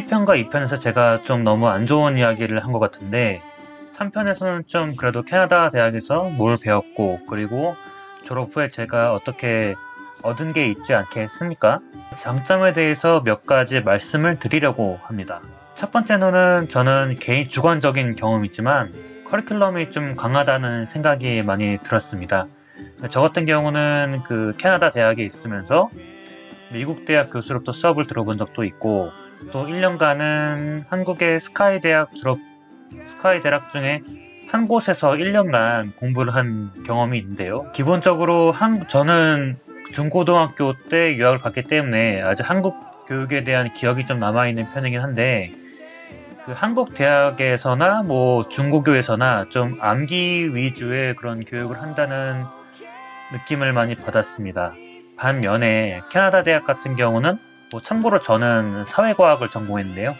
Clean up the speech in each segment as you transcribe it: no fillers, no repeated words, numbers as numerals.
1편과 2편에서 제가 좀 너무 안 좋은 이야기를 한 것 같은데 3편에서는 좀 그래도 캐나다 대학에서 뭘 배웠고 그리고 졸업 후에 제가 어떻게 얻은 게 있지 않겠습니까? 장점에 대해서 몇 가지 말씀을 드리려고 합니다. 첫 번째로는 저는 개인 주관적인 경험이지만 커리큘럼이 좀 강하다는 생각이 많이 들었습니다. 저 같은 경우는 그 캐나다 대학에 있으면서 미국 대학 교수로부터 수업을 들어본 적도 있고 또 1년간은 한국의 스카이 대학 중에 한 곳에서 1년간 공부를 한 경험이 있는데요. 기본적으로 저는 중고등학교 때 유학을 갔기 때문에 아직 한국 교육에 대한 기억이 좀 남아있는 편이긴 한데 그 한국 대학에서나 뭐 중고교에서나 좀 암기 위주의 그런 교육을 한다는 느낌을 많이 받았습니다. 반면에 캐나다 대학 같은 경우는 뭐 참고로 저는 사회과학을 전공했는데요.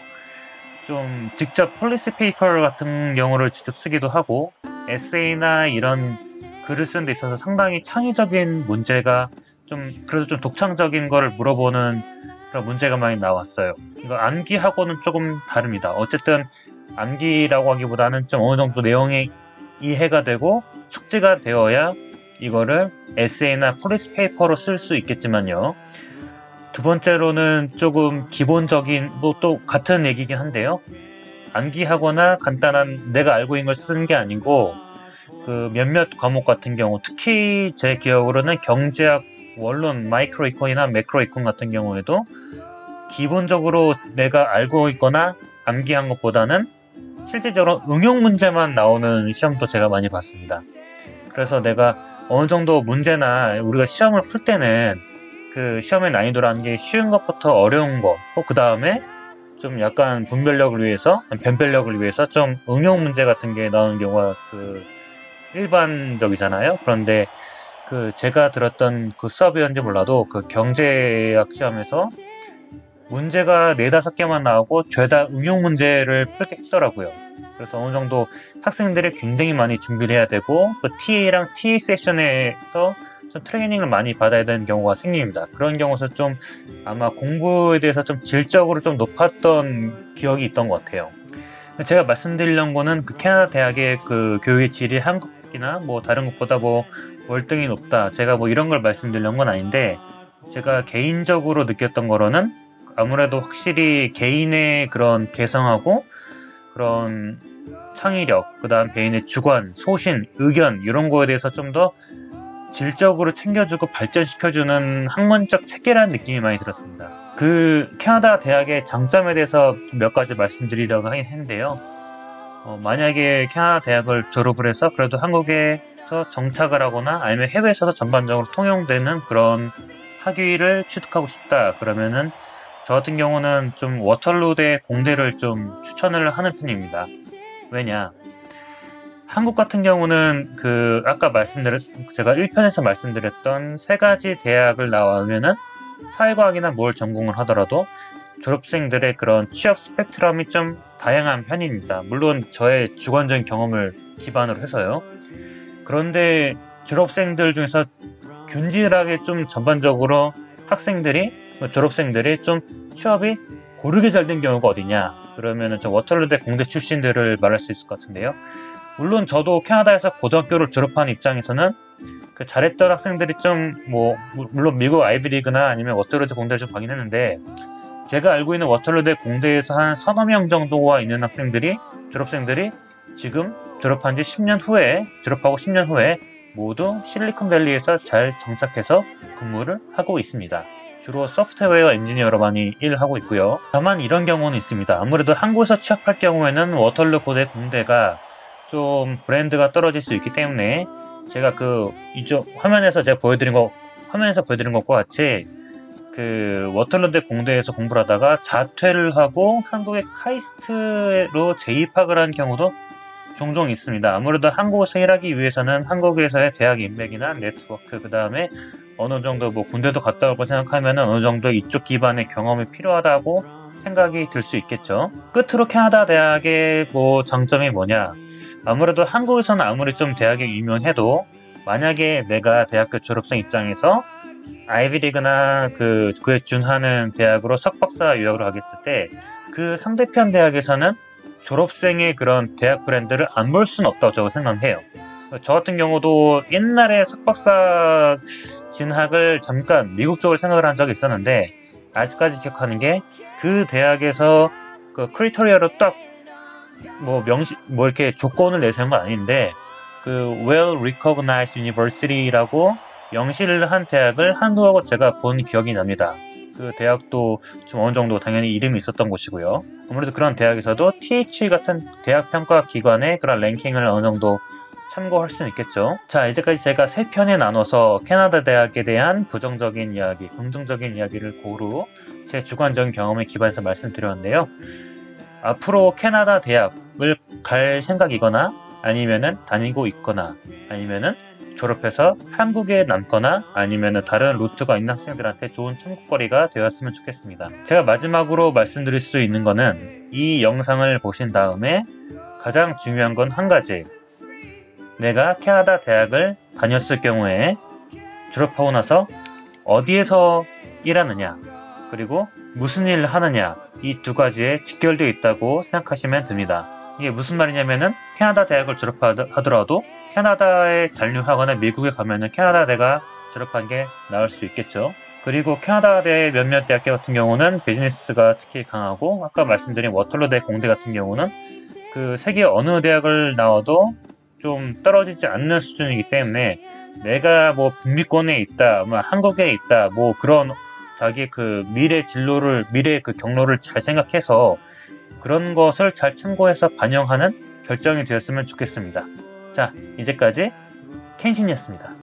좀 직접 폴리시 페이퍼 같은 경우를 직접 쓰기도 하고 에세이나 이런 글을 쓰는 데 있어서 상당히 창의적인 문제가 그래도 좀 독창적인 거를 물어보는 그런 문제가 많이 나왔어요. 이거 암기하고는 조금 다릅니다. 어쨌든 암기라고 하기보다는 좀 어느 정도 내용이 이해가 되고 숙지가 되어야 이거를 에세이나 폴리시 페이퍼로 쓸 수 있겠지만요. 두 번째로는 조금 기본적인 또 같은 얘기긴 한데요. 암기하거나 간단한 내가 알고 있는 걸 쓰는 게 아니고 그 몇몇 과목 같은 경우 특히 제 기억으로는 경제학 원론 마이크로 이콘이나 매크로 이콘 같은 경우에도 기본적으로 내가 알고 있거나 암기한 것보다는 실질적으로 응용 문제만 나오는 시험도 제가 많이 봤습니다. 그래서 내가 어느 정도 문제나 우리가 시험을 풀 때는 그 시험의 난이도라는 게 쉬운 것부터 어려운 거, 그 다음에 좀 약간 분별력을 위해서, 변별력을 위해서 좀 응용 문제 같은 게 나오는 경우가 그 일반적이잖아요. 그런데 그 제가 들었던 그 수업이었는지 몰라도 그 경제학 시험에서 문제가 4-5개만 나오고 죄다 응용 문제를 풀게 했더라고요. 그래서 어느 정도 학생들이 굉장히 많이 준비를 해야 되고 그 TA랑 TA 세션에서 좀 트레이닝을 많이 받아야 되는 경우가 생깁니다. 그런 경우에서 좀 아마 공부에 대해서 좀 질적으로 좀 높았던 기억이 있던 것 같아요. 제가 말씀드리려는 거는 그 캐나다 대학의 그 교육의 질이 한국이나 뭐 다른 곳보다 뭐 월등히 높다. 제가 뭐 이런 걸 말씀드리려는 건 아닌데 제가 개인적으로 느꼈던 거로는 아무래도 확실히 개인의 그런 개성하고 그런 창의력, 그 다음 개인의 주관, 소신, 의견 이런 거에 대해서 좀 더 질적으로 챙겨주고 발전시켜주는 학문적 체계라는 느낌이 많이 들었습니다. 그 캐나다 대학의 장점에 대해서 몇 가지 말씀드리려고 하긴 했는데요. 만약에 캐나다 대학을 졸업을 해서 그래도 한국에서 정착을 하거나 아니면 해외에서도 전반적으로 통용되는 그런 학위를 취득하고 싶다 그러면은 저 같은 경우는 좀 워털루대 공대를 좀 추천을 하는 편입니다. 왜냐? 한국 같은 경우는 그 제가 1편에서 말씀드렸던 3가지 대학을 나오면은 사회과학이나 뭘 전공을 하더라도 졸업생들의 그런 취업 스펙트럼이 좀 다양한 편입니다. 물론 저의 주관적인 경험을 기반으로 해서요. 그런데 졸업생들 중에서 균질하게 좀 전반적으로 졸업생들이 좀 취업이 고르게 잘 된 경우가 어디냐? 그러면은 저 워털루대 공대 출신들을 말할 수 있을 것 같은데요. 물론 저도 캐나다에서 고등학교를 졸업한 입장에서는 그 잘했던 학생들이 좀 물론 미국 아이비리그나 아니면 워털루대 공대를 좀 가긴 했는데 제가 알고 있는 워털루대 공대에서 한 3-4명 정도가 있는 졸업생들이 지금 졸업하고 10년 후에 모두 실리콘밸리에서 잘 정착해서 근무를 하고 있습니다. 주로 소프트웨어 엔지니어로 많이 일하고 있고요. 다만 이런 경우는 있습니다. 아무래도 한국에서 취업할 경우에는 워털루 고대 공대가 좀 브랜드가 떨어질 수 있기 때문에 제가 이쪽 화면에서 보여드린 것과 같이 그 워털루대 공대에서 공부를 하다가 자퇴를 하고 한국의 카이스트로 재입학을 한 경우도 종종 있습니다. 아무래도 한국에서 일하기 위해서는 한국에서의 대학 인맥이나 네트워크, 그 다음에 어느 정도 군대도 갔다 오고 생각하면 어느 정도 이쪽 기반의 경험이 필요하다고 생각이 들 수 있겠죠. 끝으로 캐나다 대학의 장점이 뭐냐? 아무래도 한국에서는 아무리 좀 대학이 유명해도 만약에 내가 대학교 졸업생 입장에서 아이비리그나 그에 준하는 대학으로 석박사 유학을 가겠을 때 그 상대편 대학에서는 졸업생의 그런 대학 브랜드를 안 볼 수는 없다고 저는 생각해요. 저 같은 경우도 옛날에 석박사 진학을 잠깐 미국 쪽을 생각을 한 적이 있었는데, 아직까지 기억하는 게 그 대학에서 그 크리테리아로 딱 뭐 이렇게 조건을 내세운 건 아닌데, 그 Well Recognized University라고 명시를 한 대학을 한국하고 제가 본 기억이 납니다. 그 대학도 좀 어느 정도 당연히 이름이 있었던 곳이고요. 아무래도 그런 대학에서도 TH 같은 대학 평가 기관의 그런 랭킹을 어느 정도 참고할 수는 있겠죠. 자, 이제까지 제가 3편에 나눠서 캐나다 대학에 대한 부정적인 이야기, 긍정적인 이야기를 고루 제 주관적인 경험에 기반해서 말씀드렸는데요. 앞으로 캐나다 대학을 갈 생각이거나 아니면은 다니고 있거나 아니면은 졸업해서 한국에 남거나 아니면은 다른 루트가 있는 학생들한테 좋은 참고거리가 되었으면 좋겠습니다. 제가 마지막으로 말씀드릴 수 있는 거는, 이 영상을 보신 다음에 가장 중요한 건 한 가지, 내가 캐나다 대학을 다녔을 경우에 졸업하고 나서 어디에서 일하느냐 그리고 무슨 일을 하느냐, 이 두 가지에 직결되어 있다고 생각하시면 됩니다. 이게 무슨 말이냐면은 캐나다 대학을 졸업하더라도 캐나다에 잔류하거나 미국에 가면은 캐나다대가 졸업한 게 나을 수 있겠죠. 그리고 캐나다대 몇몇 대학교 같은 경우는 비즈니스가 특히 강하고, 아까 말씀드린 워털루대 공대 같은 경우는 그 세계 어느 대학을 나와도 좀 떨어지지 않는 수준이기 때문에, 내가 뭐 북미권에 있다, 뭐 한국에 있다, 뭐 그런 자기 그 미래 그 경로를 잘 생각해서 그런 것을 잘 참고해서 반영하는 결정이 되었으면 좋겠습니다. 자, 이제까지 켄신이었습니다.